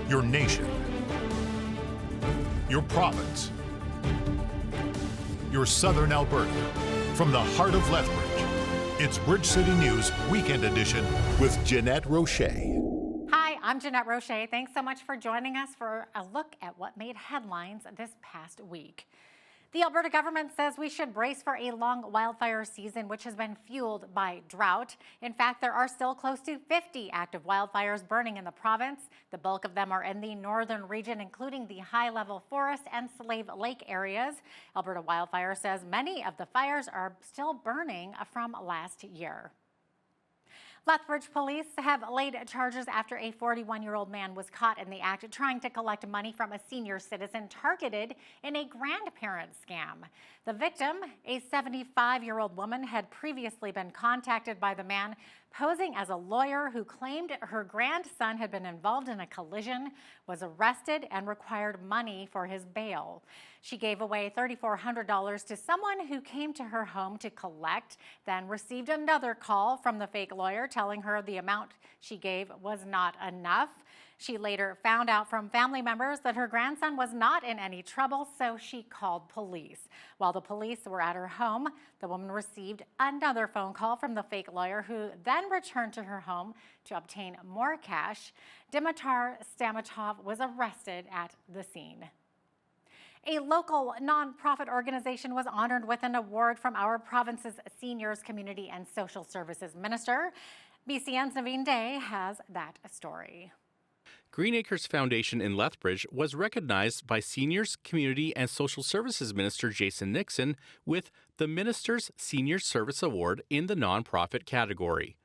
your nation, your province, your southern Alberta. From the heart of Lethbridge, it's Bridge City News Weekend Edition with Jeanette Roche. Hi, I'm Jeanette Roche. Thanks so much for joining us for a look at what made headlines this past week. The Alberta government says we should brace for a long wildfire season, which has been fueled by drought. In fact, there are still close to 50 active wildfires burning in the province. The bulk of them are in the northern region, including the high-level forest and Slave Lake areas. Alberta Wildfire says many of the fires are still burning from last year. Lethbridge police have laid charges after a 41-year-old man was caught in the act trying to collect money from a senior citizen targeted in a grandparent scam. The victim, a 75-year-old woman, had previously been contacted by the man posing as a lawyer who claimed her grandson had been involved in a collision, was arrested, and required money for his bail. She gave away $3,400 to someone who came to her home to collect, then received another call from the fake lawyer telling her the amount she gave was not enough. She later found out from family members that her grandson was not in any trouble, so she called police. While the police were at her home, the woman received another phone call from the fake lawyer, who then returned to her home to obtain more cash. Dimitar Stamatov was arrested at the scene. A local nonprofit organization was honored with an award from our province's Seniors, Community and Social Services Minister. BCN's Naveen Day has that story. Green Acres Foundation in Lethbridge was recognized by Seniors, Community and Social Services Minister Jason Nixon with the Minister's Senior Service Award in the nonprofit category.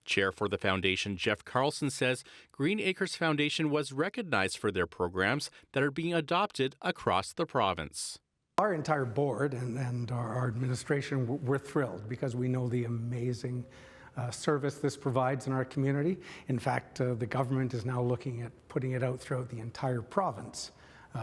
Chair for the foundation, Jeff Carlson, says Green Acres Foundation was recognized for their programs that are being adopted across the province. Our entire board and our administration, we're thrilled because we know the amazing service this provides in our community. In fact, the government is now looking at putting it out throughout the entire province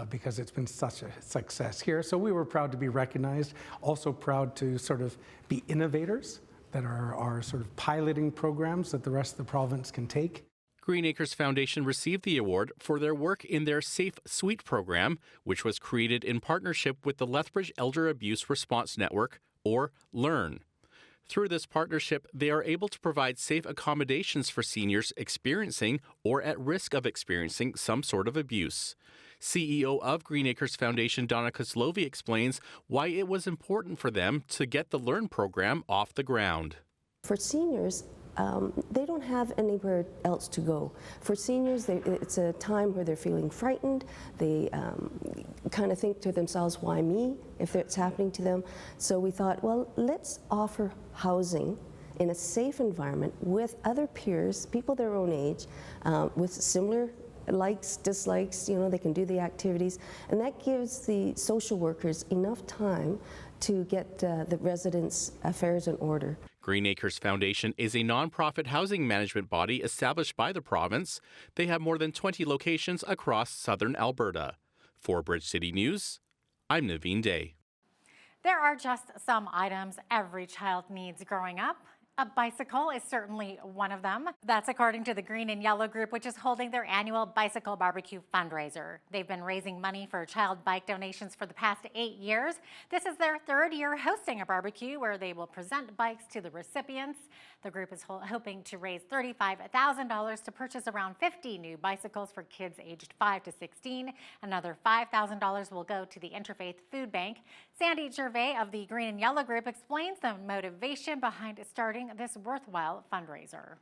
because it's been such a success here. So we were proud to be recognized, also proud to sort of be innovators that are sort of piloting programs that the rest of the province can take. Green Acres Foundation received the award for their work in their Safe Suite program, which was created in partnership with the Lethbridge Elder Abuse Response Network, or LEARN. Through this partnership, they are able to provide safe accommodations for seniors experiencing or at risk of experiencing some sort of abuse. CEO of Green Acres Foundation, Donna Kozlovi, explains why it was important for them to get the LEARN program off the ground. For seniors, they don't have anywhere else to go. For seniors, it's a time where they're feeling frightened. They kind of think to themselves, why me, if it's happening to them? So we thought, well, let's offer housing in a safe environment with other peers, people their own age, with similar likes, dislikes, they can do the activities, and that gives the social workers enough time to get the residents' affairs in order. Green Acres Foundation is a nonprofit housing management body established by the province. They have more than 20 locations across southern Alberta. For Bridge City News, I'm Naveen Day. There are just some items every child needs growing up. A bicycle is certainly one of them. That's according to the Green and Yellow Group, which is holding their annual Bicycle Barbecue fundraiser. They've been raising money for child bike donations for the past 8 years. This is their third year hosting a barbecue where they will present bikes to the recipients. The group is hoping to raise $35,000 to purchase around 50 new bicycles for kids aged 5 to 16. Another $5,000 will go to the Interfaith Food Bank. Sandy Gervais of the Green and Yellow Group explains the motivation behind starting this worthwhile fundraiser.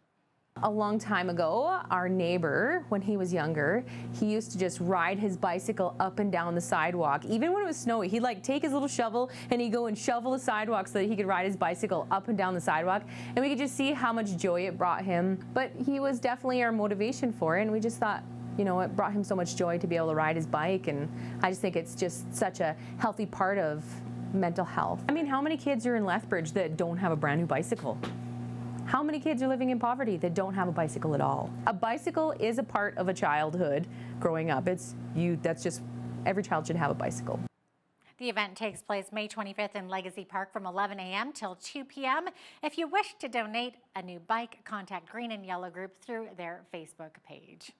A long time ago, our neighbor, when he was younger, he used to just ride his bicycle up and down the sidewalk. Even when it was snowy, he'd take his little shovel and he'd go and shovel the sidewalk so that he could ride his bicycle up and down the sidewalk. And we could just see how much joy it brought him. But he was definitely our motivation for it, and we just thought, it brought him so much joy to be able to ride his bike, and I just think it's just such a healthy part of mental health. I mean, how many kids are in Lethbridge that don't have a brand new bicycle? How many kids are living in poverty that don't have a bicycle at all? A bicycle is a part of a childhood growing up. That's just, every child should have a bicycle. The event takes place May 25th in Legacy Park from 11 a.m. till 2 p.m. If you wish to donate a new bike, contact Green and Yellow Group through their Facebook page.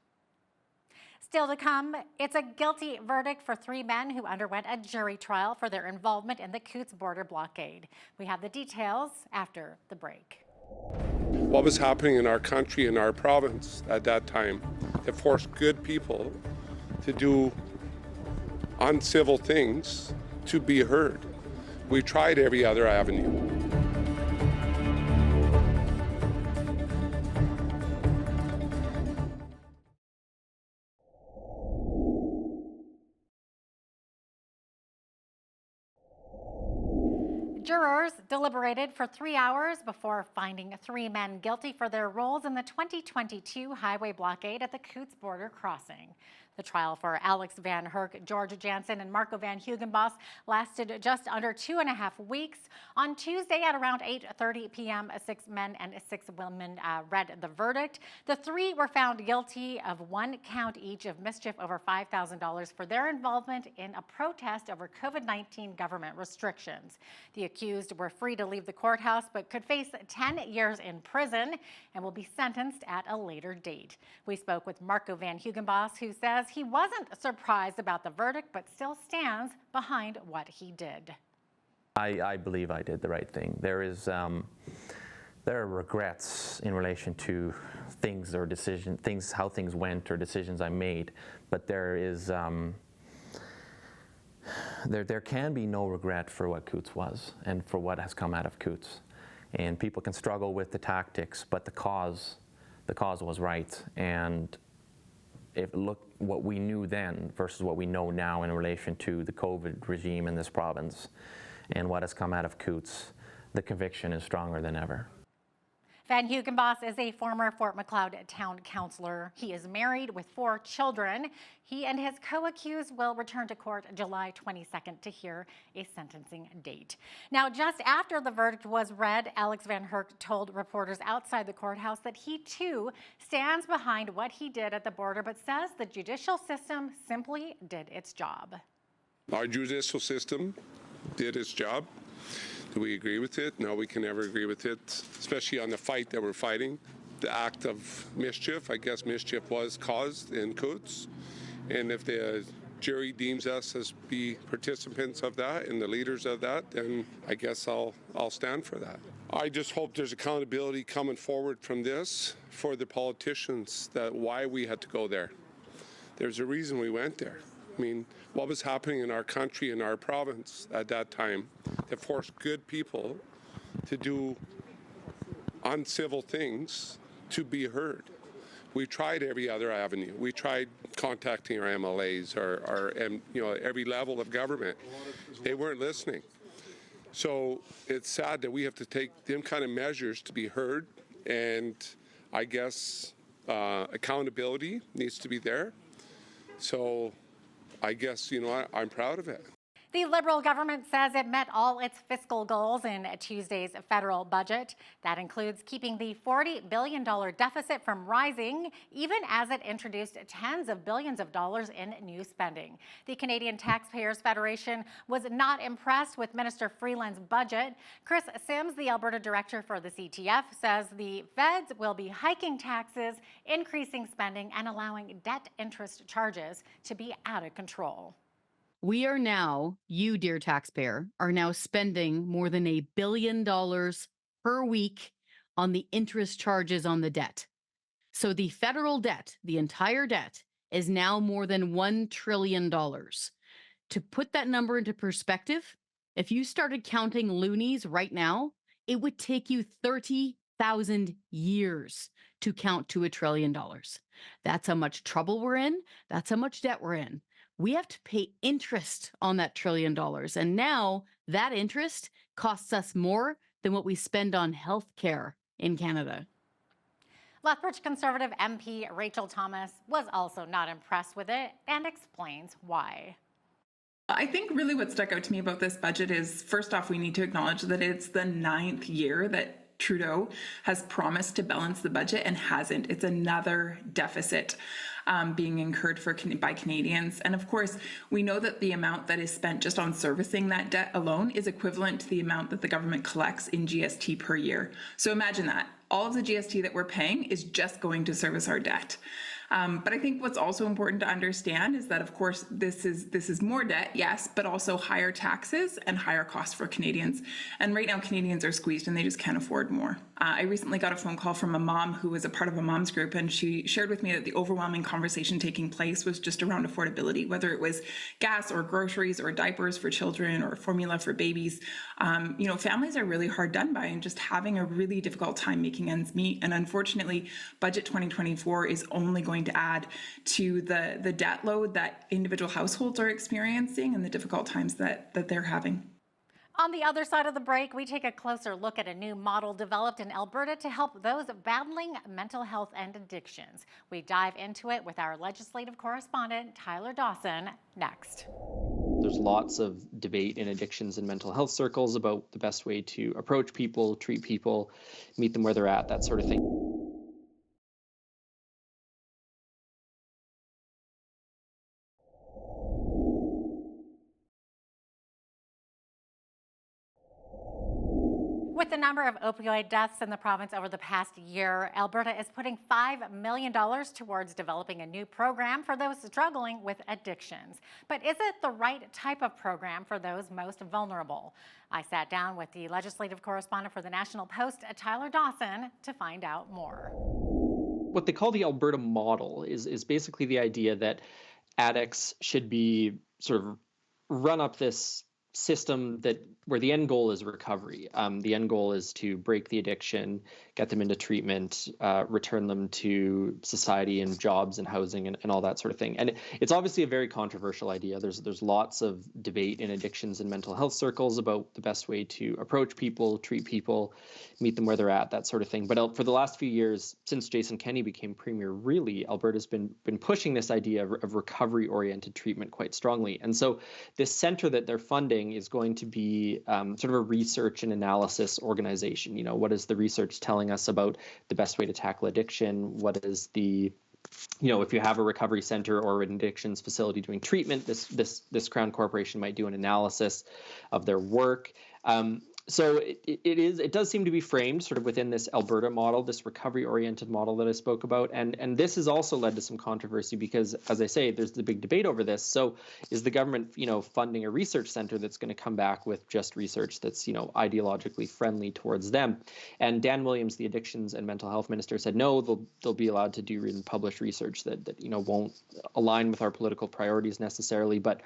Still to come, it's a guilty verdict for 3 men who underwent a jury trial for their involvement in the Coutts border blockade. We have the details after the break. What was happening in our country, in our province at that time, that forced good people to do uncivil things to be heard. We tried every other avenue. Jurors deliberated for 3 hours before finding 3 men guilty for their roles in the 2022 highway blockade at the Coutts border crossing. The trial for Alex Van Herk, George Jansen, and Marco Van Hugenbos lasted just under 2.5 weeks. On Tuesday at around 8:30 p.m., 6 men and 6 women read the verdict. The 3 were found guilty of 1 count each of mischief over $5,000 for their involvement in a protest over COVID-19 government restrictions. The accused were free to leave the courthouse but could face 10 years in prison and will be sentenced at a later date. We spoke with Marco Van Hugenbos, who says he wasn't surprised about the verdict but still stands behind what he did. I believe I did the right thing. There are regrets in relation to things or how things went or decisions I made, but there is there can be no regret for what Coutts was and for what has come out of Coutts. And people can struggle with the tactics, but the cause was right. And look what we knew then versus what we know now in relation to the COVID regime in this province and what has come out of Coutts, the conviction is stronger than ever. Van Hugenbos is a former Fort Macleod town councillor. He is married with 4 children. He and his co-accused will return to court July 22nd to hear a sentencing date. Now, just after the verdict was read, Alex Van Herk told reporters outside the courthouse that he too stands behind what he did at the border, but says the judicial system simply did its job. Our judicial system did its job. Do we agree with it? No, we can never agree with it, especially on the fight that we're fighting. The act of mischief, I guess mischief was caused in Coutts. And if the jury deems us as be participants of that and the leaders of that, then I guess I'll stand for that. I just hope there's accountability coming forward from this for the politicians, that why we had to go there. There's a reason we went there. I mean, what was happening in our country, in our province at that time, that forced good people to do uncivil things to be heard. We tried every other avenue. We tried contacting our MLAs, every level of government. They weren't listening. So it's sad that we have to take them kind of measures to be heard, and I guess accountability needs to be there. So I guess, I'm proud of it. The Liberal government says it met all its fiscal goals in Tuesday's federal budget. That includes keeping the $40 billion deficit from rising, even as it introduced tens of billions of dollars in new spending. The Canadian Taxpayers Federation was not impressed with Minister Freeland's budget. Chris Sims, the Alberta director for the CTF, says the feds will be hiking taxes, increasing spending, and allowing debt interest charges to be out of control. We are now, you dear taxpayer, are now spending more than $1 billion per week on the interest charges on the debt. So the federal debt, the entire debt, is now more than $1 trillion. To put that number into perspective, if you started counting loonies right now, it would take you 30,000 years to count to $1 trillion. That's how much trouble we're in. That's how much debt we're in. We have to pay interest on that $1 trillion. And now that interest costs us more than what we spend on health care in Canada. Lethbridge Conservative MP Rachel Thomas was also not impressed with it and explains why. I think really what stuck out to me about this budget is, first off, we need to acknowledge that it's the 9th year that Trudeau has promised to balance the budget and hasn't. It's another deficit being incurred by Canadians. And of course, we know that the amount that is spent just on servicing that debt alone is equivalent to the amount that the government collects in GST per year. So imagine that. All of the GST that we're paying is just going to service our debt. But I think what's also important to understand is that, of course, this is more debt, yes, but also higher taxes and higher costs for Canadians. And right now, Canadians are squeezed and they just can't afford more. I recently got a phone call from a mom who was a part of a mom's group, and she shared with me that the overwhelming conversation taking place was just around affordability, whether it was gas or groceries or diapers for children or formula for babies. Families are really hard done by and just having a really difficult time making ends meet. And unfortunately, Budget 2024 is only going to add to the debt load that individual households are experiencing and the difficult times that they're having. On the other side of the break, we take a closer look at a new model developed in Alberta to help those battling mental health and addictions. We dive into it with our legislative correspondent, Tyler Dawson, next. There's lots of debate in addictions and mental health circles about the best way to approach people, treat people, meet them where they're at, that sort of thing. With the number of opioid deaths in the province over the past year, Alberta is putting $5 million towards developing a new program for those struggling with addictions. But is it the right type of program for those most vulnerable? I sat down with the legislative correspondent for the National Post, Tyler Dawson, to find out more. What they call the Alberta model is basically the idea that addicts should be sort of run up this system where the end goal is recovery. The end goal is to break the addiction, get them into treatment, return them to society and jobs and housing and all that sort of thing. And it's obviously a very controversial idea. There's lots of debate in addictions and mental health circles about the best way to approach people, treat people, meet them where they're at, that sort of thing. But for the last few years, since Jason Kenney became premier, really, Alberta's been pushing this idea of recovery-oriented treatment quite strongly. And so this center that they're funding is going to be sort of a research and analysis organization. What is the research telling us about the best way to tackle addiction? What is the if you have a recovery center or an addictions facility doing treatment, this Crown Corporation might do an analysis of their work. So it does seem to be framed sort of within this Alberta model, this recovery-oriented model that I spoke about, and this has also led to some controversy because, as I say, there's the big debate over this. So, is the government, funding a research center that's going to come back with just research that's, ideologically friendly towards them? And Dan Williams, the addictions and mental health minister, said no, they'll be allowed to do and publish research that won't align with our political priorities necessarily, but.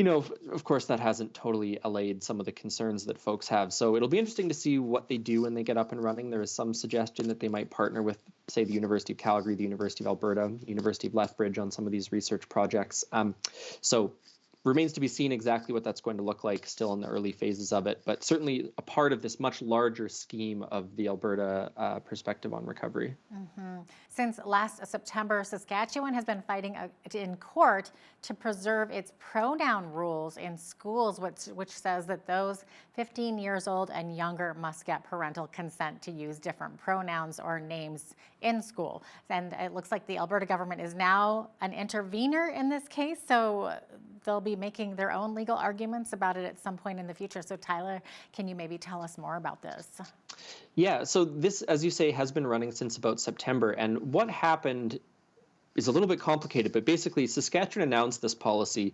Of course, that hasn't totally allayed some of the concerns that folks have. So it'll be interesting to see what they do when they get up and running. There is some suggestion that they might partner with, say, the University of Calgary, the University of Alberta, University of Lethbridge on some of these research projects. So remains to be seen exactly what that's going to look like, still in the early phases of it, but certainly a part of this much larger scheme of the Alberta perspective on recovery. Mm-hmm. Since last September, Saskatchewan has been fighting in court to preserve its pronoun rules in schools, which says that those 15 years old and younger must get parental consent to use different pronouns or names in school. And it looks like the Alberta government is now an intervener in this case, so they'll be making their own legal arguments about it at some point in the future. So Tyler, can you maybe tell us more about this? Yeah, so this, as you say, has been running since about September. And what happened is a little bit complicated, but basically Saskatchewan announced this policy.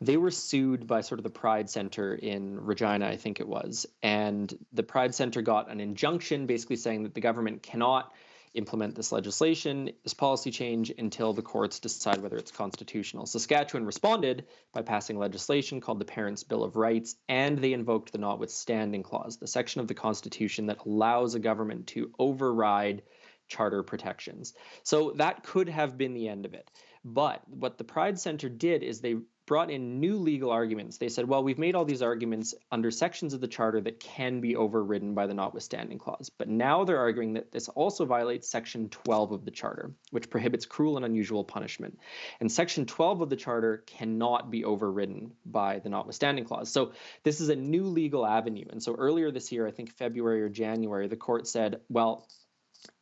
They were sued by sort of the Pride Center in Regina, I think it was. And the Pride Center got an injunction basically saying that the government cannot implement this legislation, this policy change, until the courts decide whether it's constitutional. Saskatchewan responded by passing legislation called the Parents' Bill of Rights, and they invoked the Notwithstanding Clause, the section of the Constitution that allows a government to override charter protections. So that could have been the end of it. But what the Pride Center did is they brought in new legal arguments. They said, well, we've made all these arguments under sections of the Charter that can be overridden by the Notwithstanding Clause. But now they're arguing that this also violates Section 12 of the Charter, which prohibits cruel and unusual punishment. And Section 12 of the Charter cannot be overridden by the Notwithstanding Clause. So this is a new legal avenue. And so earlier this year, I think February or January, the court said, well,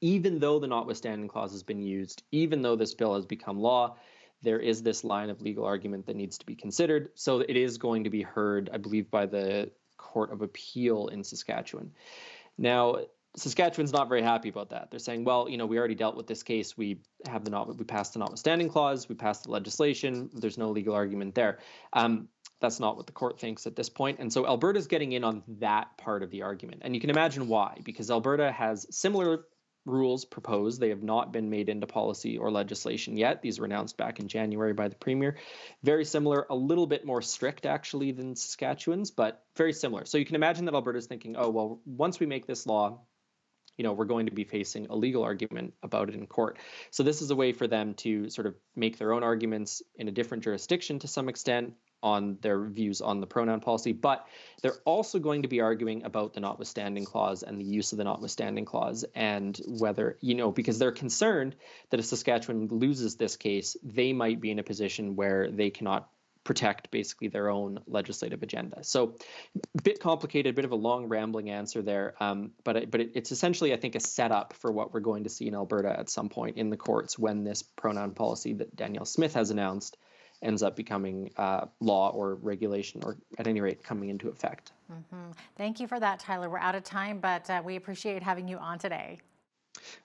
even though the Notwithstanding Clause has been used, even though this bill has become law, there is this line of legal argument that needs to be considered. So it is going to be heard, I believe, by the Court of Appeal in Saskatchewan. Now, Saskatchewan's not very happy about that. They're saying, well, we already dealt with this case. We passed the notwithstanding clause. We passed the legislation. There's no legal argument there. That's not what the court thinks at this point. And so Alberta's getting in on that part of the argument. And you can imagine why, because Alberta has similar rules proposed. They have not been made into policy or legislation yet. These were announced back in January by the Premier. Very similar, a little bit more strict actually than Saskatchewan's, but very similar. So you can imagine that Alberta's thinking, oh, well, once we make this law, we're going to be facing a legal argument about it in court. So this is a way for them to sort of make their own arguments in a different jurisdiction to some extent on their views on the pronoun policy, but they're also going to be arguing about the notwithstanding clause and the use of the notwithstanding clause, and whether, because they're concerned that if Saskatchewan loses this case, they might be in a position where they cannot protect basically their own legislative agenda. So a bit complicated, a bit of a long rambling answer there, but it's essentially, I think, a setup for what we're going to see in Alberta at some point in the courts when this pronoun policy that Danielle Smith has announced ends up becoming law or regulation, or at any rate coming into effect. Thank you for that, Tyler. We're out of time, but we appreciate having you on today.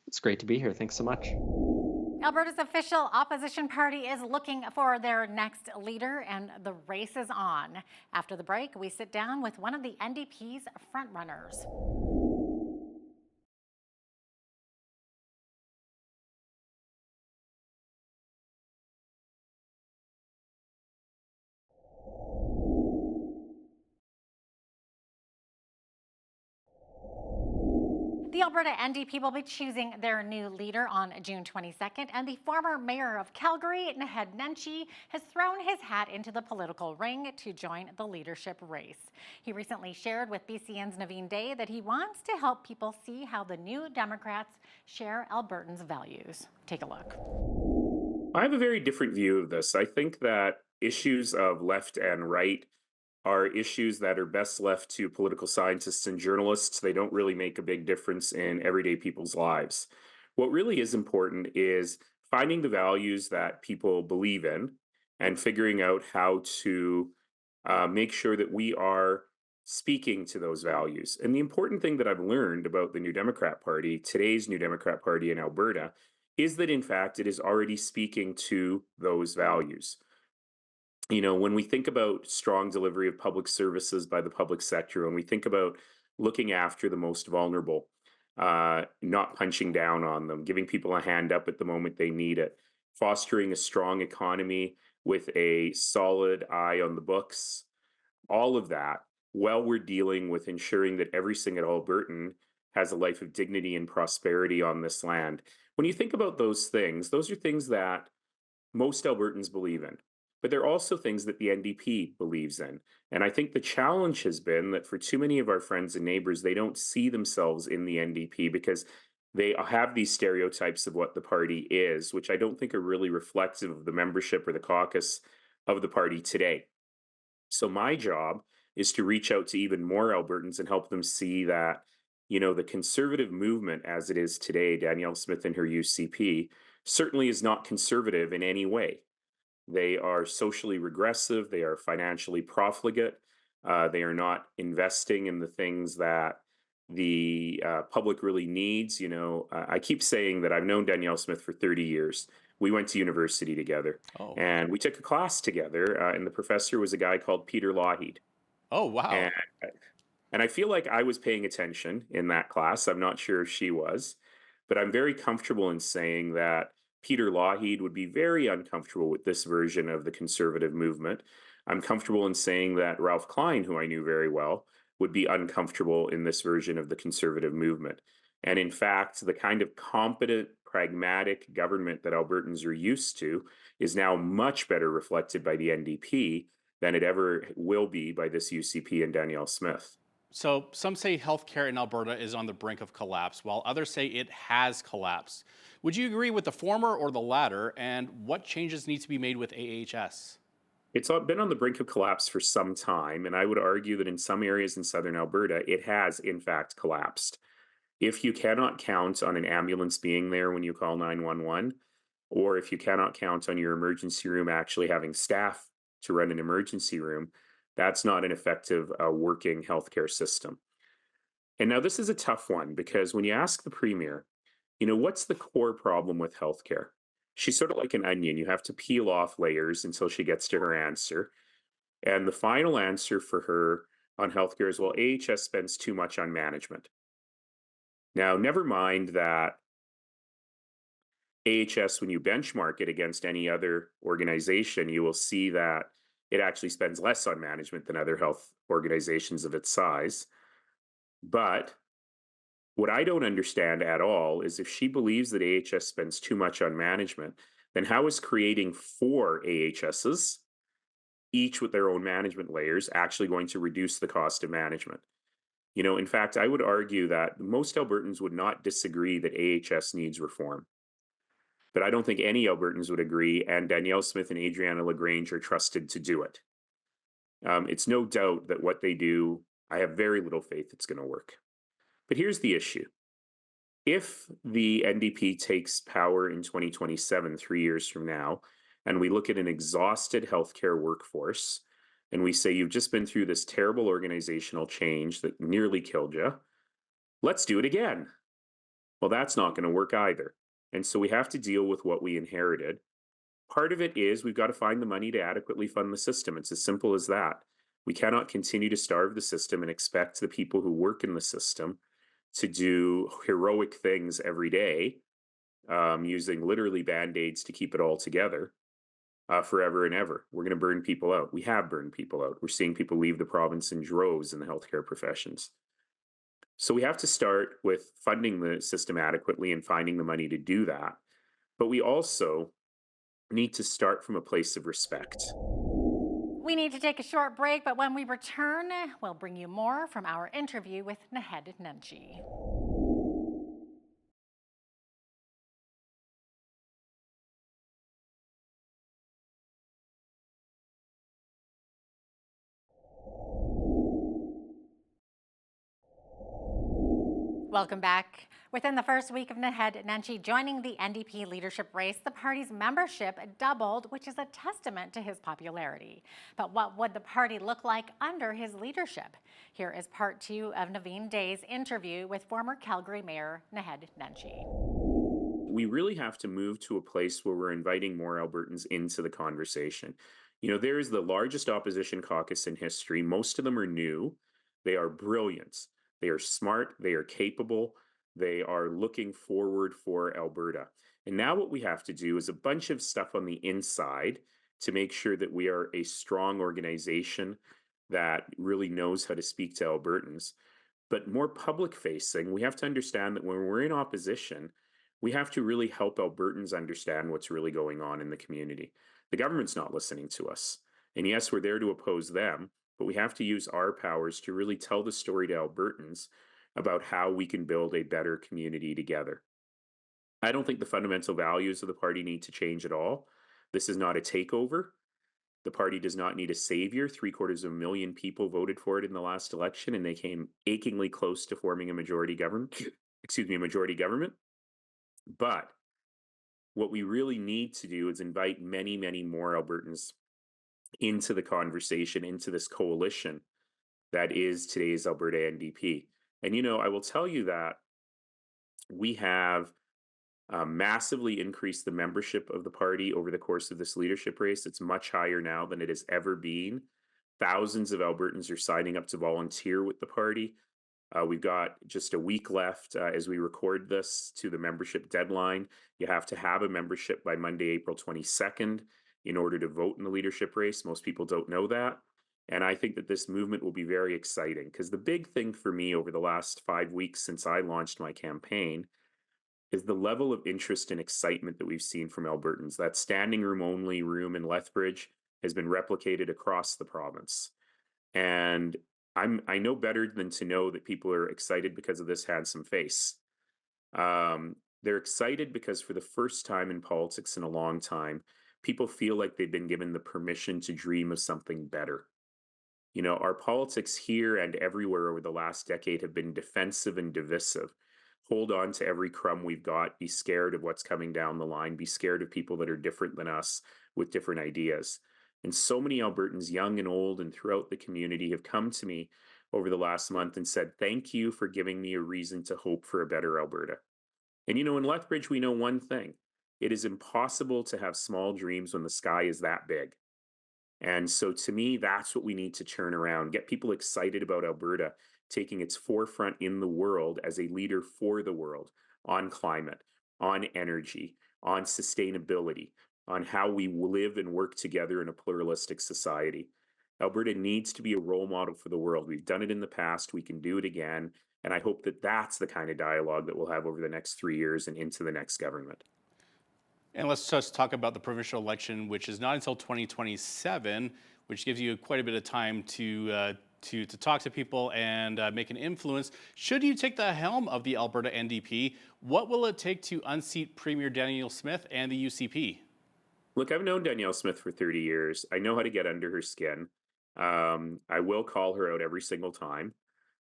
It's great to be here. Thanks so much. Alberta's official opposition party is looking for their next leader, and the race is on. After the break, we sit down with one of the NDP's frontrunners. The Alberta NDP will be choosing their new leader on June 22nd, and the former mayor of Calgary, Naheed Nenshi, has thrown his hat into the political ring to join the leadership race. He recently shared with BCN's Naveen Day that he wants to help people see how the New Democrats share Albertans' values. Take a look. I have a very different view of this. I think that issues of left and right are issues that are best left to political scientists and journalists. They don't really make a big difference in everyday people's lives. What really is important is finding the values that people believe in and figuring out how to make sure that we are speaking to those values. And the important thing that I've learned about the New Democrat Party, today's New Democrat Party in Alberta, is that in fact it is already speaking to those values. When we think about strong delivery of public services by the public sector, when we think about looking after the most vulnerable, not punching down on them, giving people a hand up at the moment they need it, fostering a strong economy with a solid eye on the books, all of that, while we're dealing with ensuring that every single Albertan has a life of dignity and prosperity on this land. When you think about those are things that most Albertans believe in. But they're also things that the NDP believes in. And I think the challenge has been that for too many of our friends and neighbors, they don't see themselves in the NDP because they have these stereotypes of what the party is, which I don't think are really reflective of the membership or the caucus of the party today. So my job is to reach out to even more Albertans and help them see that, the conservative movement as it is today, Danielle Smith and her UCP, certainly is not conservative in any way. They are socially regressive. They are financially profligate. They are not investing in the things that the public really needs. I keep saying that I've known Danielle Smith for 30 years. We went to university together, and we took a class together, and the professor was a guy called Peter Lougheed. Oh, wow. And I feel like I was paying attention in that class. I'm not sure if she was, but I'm very comfortable in saying that Peter Lougheed would be very uncomfortable with this version of the conservative movement. I'm comfortable in saying that Ralph Klein, who I knew very well, would be uncomfortable in this version of the conservative movement. And in fact, the kind of competent, pragmatic government that Albertans are used to is now much better reflected by the NDP than it ever will be by this UCP and Danielle Smith. So some say healthcare in Alberta is on the brink of collapse, while others say it has collapsed. Would you agree with the former or the latter? And what changes need to be made with AHS? It's been on the brink of collapse for some time, and I would argue that in some areas in southern Alberta, it has in fact collapsed. If you cannot count on an ambulance being there when you call 911, or if you cannot count on your emergency room actually having staff to run an emergency room, that's not an effective working healthcare system. And now this is a tough one because when you ask the premier, what's the core problem with healthcare? She's sort of like an onion. You have to peel off layers until she gets to her answer. And the final answer for her on healthcare is, well, AHS spends too much on management. Now, never mind that AHS, when you benchmark it against any other organization, you will see that it actually spends less on management than other health organizations of its size. But what I don't understand at all is if she believes that AHS spends too much on management, then how is creating 4 AHSs, each with their own management layers, actually going to reduce the cost of management? In fact, I would argue that most Albertans would not disagree that AHS needs reform. But I don't think any Albertans would agree, and Danielle Smith and Adriana LaGrange are trusted to do it. It's no doubt that what they do, I have very little faith it's going to work. But here's the issue. If the NDP takes power in 2027, 3 years from now, and we look at an exhausted healthcare workforce, and we say you've just been through this terrible organizational change that nearly killed you, let's do it again. Well, that's not going to work either. And so we have to deal with what we inherited. Part of it is we've got to find the money to adequately fund the system. It's as simple as that. We cannot continue to starve the system and expect the people who work in the system to do heroic things every day, using literally Band-Aids to keep it all together forever and ever. We're going to burn people out. We have burned people out. We're seeing people leave the province in droves in the healthcare professions. So we have to start with funding the system adequately and finding the money to do that. But we also need to start from a place of respect. We need to take a short break, but when we return, we'll bring you more from our interview with Naheed Nenshi. Welcome back. Within the first week of Naheed Nenshi joining the NDP leadership race, the party's membership doubled, which is a testament to his popularity. But what would the party look like under his leadership? Here is part 2 of Naveen Day's interview with former Calgary Mayor Naheed Nenshi. We really have to move to a place where we're inviting more Albertans into the conversation. There is the largest opposition caucus in history. Most of them are new. They are brilliant. They are smart, they are capable, they are looking forward for Alberta. And now what we have to do is a bunch of stuff on the inside to make sure that we are a strong organization that really knows how to speak to Albertans. But more public facing, we have to understand that when we're in opposition, we have to really help Albertans understand what's really going on in the community. The government's not listening to us. And yes, we're there to oppose them, but we have to use our powers to really tell the story to Albertans about how we can build a better community together. I don't think the fundamental values of the party need to change at all. This is not a takeover. The party does not need a savior. 750,000 people voted for it in the last election, and they came achingly close to forming a majority government. But what we really need to do is invite many, many more Albertans into the conversation, into this coalition that is today's Alberta NDP. And, I will tell you that we have massively increased the membership of the party over the course of this leadership race. It's much higher now than it has ever been. Thousands of Albertans are signing up to volunteer with the party. We've got just a week left as we record this to the membership deadline. You have to have a membership by Monday, April 22nd. In order to vote in the leadership race. Most people don't know that. And I think that this movement will be very exciting because the big thing for me over the last 5 weeks since I launched my campaign is the level of interest and excitement that we've seen from Albertans. That standing room only room in Lethbridge has been replicated across the province. And I know better than to know that people are excited because of this handsome face. They're excited because for the first time in politics in a long time, people feel like they've been given the permission to dream of something better. Our politics here and everywhere over the last decade have been defensive and divisive. Hold on to every crumb we've got, be scared of what's coming down the line, be scared of people that are different than us with different ideas. And so many Albertans, young and old and throughout the community, have come to me over the last month and said, "Thank you for giving me a reason to hope for a better Alberta." And in Lethbridge, we know one thing: it is impossible to have small dreams when the sky is that big. And so to me, that's what we need to turn around, get people excited about Alberta taking its forefront in the world as a leader for the world on climate, on energy, on sustainability, on how we live and work together in a pluralistic society. Alberta needs to be a role model for the world. We've done it in the past, we can do it again. And I hope that that's the kind of dialogue that we'll have over the next 3 years and into the next government. And let's just talk about the provincial election, which is not until 2027, which gives you quite a bit of time to talk to people and make an influence. Should you take the helm of the Alberta NDP, what will it take to unseat Premier Danielle Smith and the UCP? Look, I've known Danielle Smith for 30 years. I know how to get under her skin. I will call her out every single time.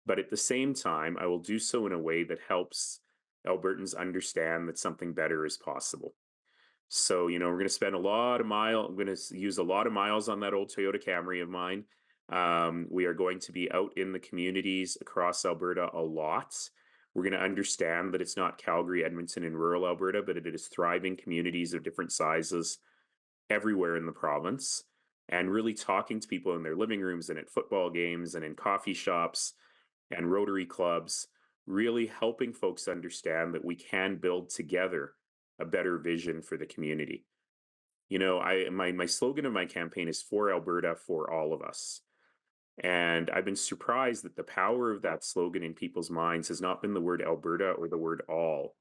But at the same time, I will do so in a way that helps Albertans understand that something better is possible. So, we're going to spend I'm going to use a lot of miles on that old Toyota Camry of mine. We are going to be out in the communities across Alberta a lot. We're going to understand that it's not Calgary, Edmonton, and rural Alberta, but it is thriving communities of different sizes everywhere in the province. And really talking to people in their living rooms and at football games and in coffee shops and Rotary clubs, really helping folks understand that we can build together a better vision for the community. My slogan of my campaign is "For Alberta, for all of us." And I've been surprised that the power of that slogan in people's minds has not been the word Alberta or the word all,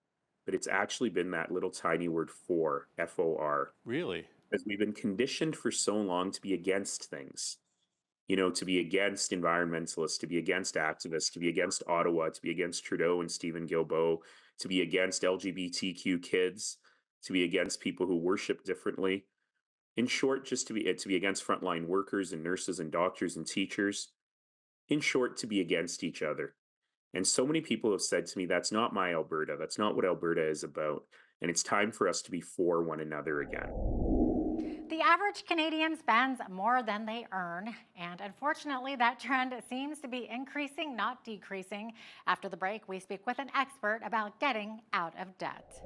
but it's actually been that little tiny word for, F-O-R. Really? Because we've been conditioned for so long to be against things. To be against environmentalists, to be against activists, to be against Ottawa, to be against Trudeau and Stephen Guilbeault, to be against LGBTQ kids, to be against people who worship differently. In short, just to be against frontline workers and nurses and doctors and teachers. In short, to be against each other. And so many people have said to me, that's not my Alberta. That's not what Alberta is about. And it's time for us to be for one another again. The average Canadian spends more than they earn, and unfortunately that trend seems to be increasing, not decreasing. After the break, we speak with an expert about getting out of debt.